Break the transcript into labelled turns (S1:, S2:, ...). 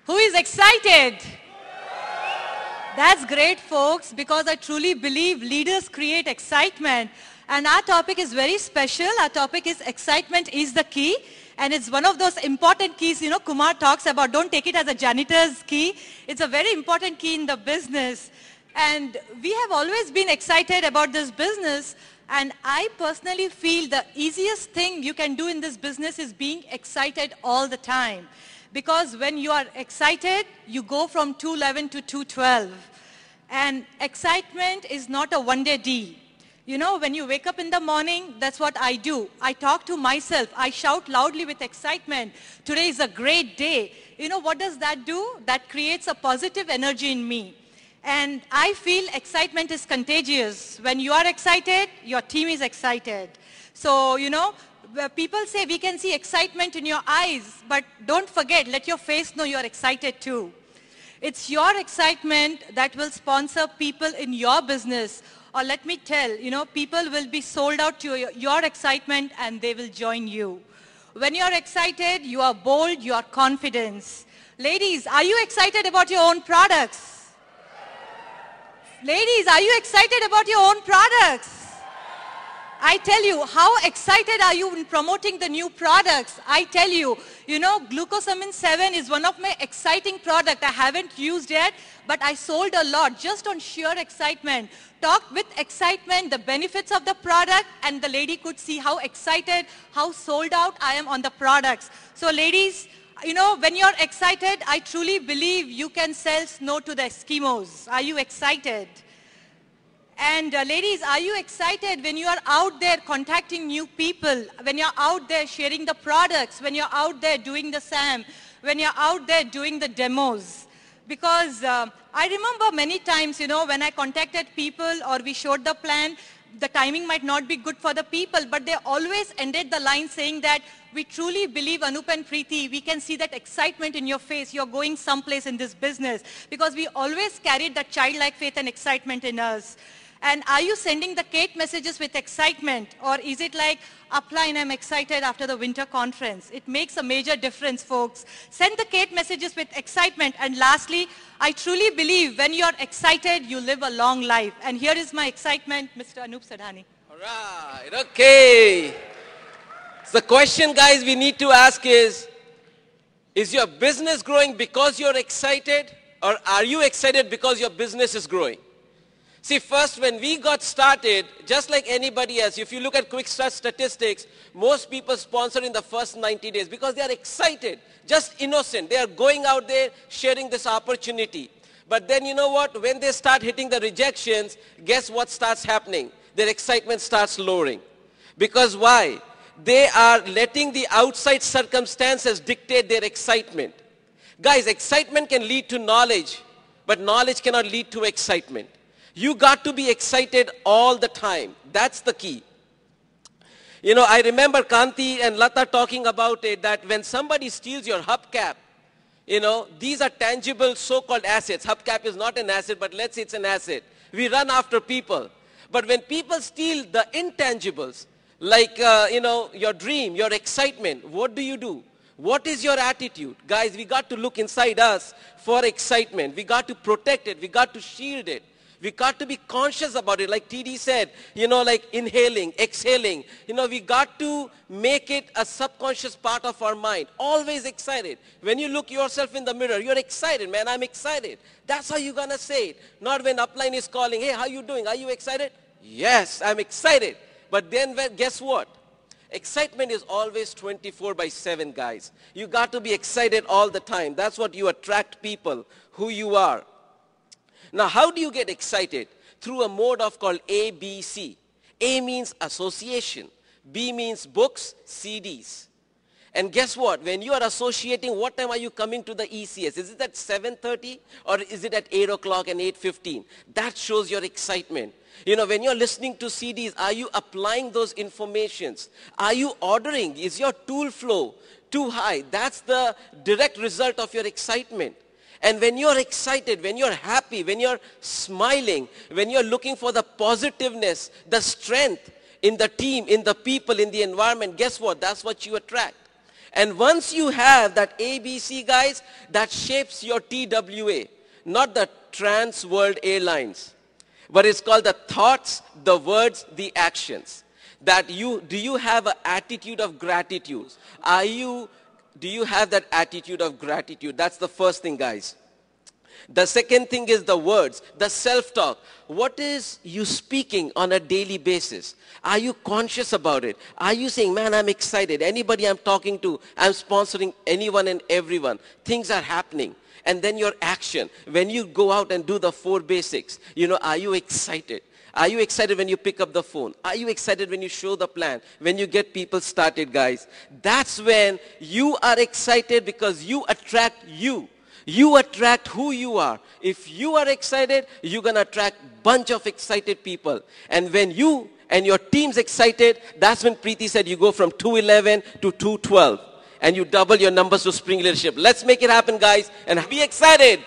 S1: Who is excited? That's great, folks, because I truly believe leaders create excitement. And our topic is very special. Our topic is excitement is the key. And it's one of those important keys, Kumar talks about. Don't take it as a janitor's key. It's a very important key in the business. And we have always been excited about this business. And I personally feel the easiest thing you can do in this business is being excited all the time. Because when you are excited, you go from 211 to 212. And excitement is not a one-day deal. When you wake up in the morning, that's what I do. I talk to myself. I shout loudly with excitement. Today is a great day. What does that do? That creates a positive energy in me. And I feel excitement is contagious. When you are excited, your team is excited. So, people say we can see excitement in your eyes, but don't forget, let your face know you're excited too. It's your excitement that will sponsor people in your business. Or let me tell, people will be sold out to your excitement and they will join you. When you're excited, you are bold, you are confident. Ladies, are you excited about your own products? Ladies, are you excited about your own products? I tell you, how excited are you in promoting the new products? I tell you, Glucosamine 7 is one of my exciting products. I haven't used yet, but I sold a lot just on sheer excitement. Talked with excitement, the benefits of the product, and the lady could see how excited, how sold out I am on the products. So ladies, when you're excited, I truly believe you can sell snow to the Eskimos. Are you excited? And ladies, are you excited when you are out there contacting new people, when you're out there sharing the products, when you're out there doing the SAM, when you're out there doing the demos? Because I remember many times, when I contacted people or we showed the plan, the timing might not be good for the people, but they always ended the line saying that we truly believe, Anup and Preeti, we can see that excitement in your face. You're going someplace in this business because we always carried that childlike faith and excitement in us. And are you sending the Kate messages with excitement? Or is it like, upline, I'm excited after the winter conference? It makes a major difference, folks. Send the Kate messages with excitement. And lastly, I truly believe when you're excited, you live a long life. And here is my excitement, Mr. Anup Sadhani.
S2: All right, okay. So the question, guys, we need to ask is your business growing because you're excited? Or are you excited because your business is growing? See, first, when we got started, just like anybody else, if you look at Quick Start statistics, most people sponsor in the first 90 days because they are excited, just innocent. They are going out there, sharing this opportunity. But then you know what? When they start hitting the rejections, guess what starts happening? Their excitement starts lowering. Because why? They are letting the outside circumstances dictate their excitement. Guys, excitement can lead to knowledge, but knowledge cannot lead to excitement. You got to be excited all the time. That's the key. I remember Kanti and Lata talking about it, that when somebody steals your hubcap, these are tangible so-called assets. Hubcap is not an asset, but let's say it's an asset. We run after people. But when people steal the intangibles, like, your dream, your excitement, what do? What is your attitude? Guys, we got to look inside us for excitement. We got to protect it. We got to shield it. We got to be conscious about it. Like TD said, like inhaling, exhaling. We got to make it a subconscious part of our mind. Always excited. When you look yourself in the mirror, you're excited, man, I'm excited. That's how you're going to say it. Not when upline is calling, hey, how you doing? Are you excited? Yes, I'm excited. But then guess what? Excitement is always 24/7, guys. You got to be excited all the time. That's what you attract people, who you are. Now, how do you get excited? Through a mode of called ABC. A means association. B means books, CDs. And guess what? When you are associating, what time are you coming to the ECS? Is it at 7:30 or is it at 8 o'clock and 8:15? That shows your excitement. When you're listening to CDs, are you applying those informations? Are you ordering? Is your tool flow too high? That's the direct result of your excitement. And when you're excited, when you're happy, when you're smiling, when you're looking for the positiveness, the strength in the team, in the people, in the environment, guess what? That's what you attract. And once you have that ABC, guys, that shapes your TWA, not the Trans World Airlines, but it's called the thoughts, the words, the actions. That do you have an attitude of gratitude? Do you have that attitude of gratitude? That's the first thing, guys. The second thing is the words, the self-talk. What is you speaking on a daily basis? Are you conscious about it? Are you saying, man, I'm excited. Anybody I'm talking to, I'm sponsoring anyone and everyone. Things are happening. And then your action. When you go out and do the 4 basics, are you excited? Are you excited when you pick up the phone? Are you excited when you show the plan? When you get people started, guys? That's when you are excited because you attract you. You attract who you are. If you are excited, you're going to attract bunch of excited people. And when you and your team's excited, that's when Preeti said you go from 211 to 212. And you double your numbers to Spring Leadership. Let's make it happen, guys, and be excited.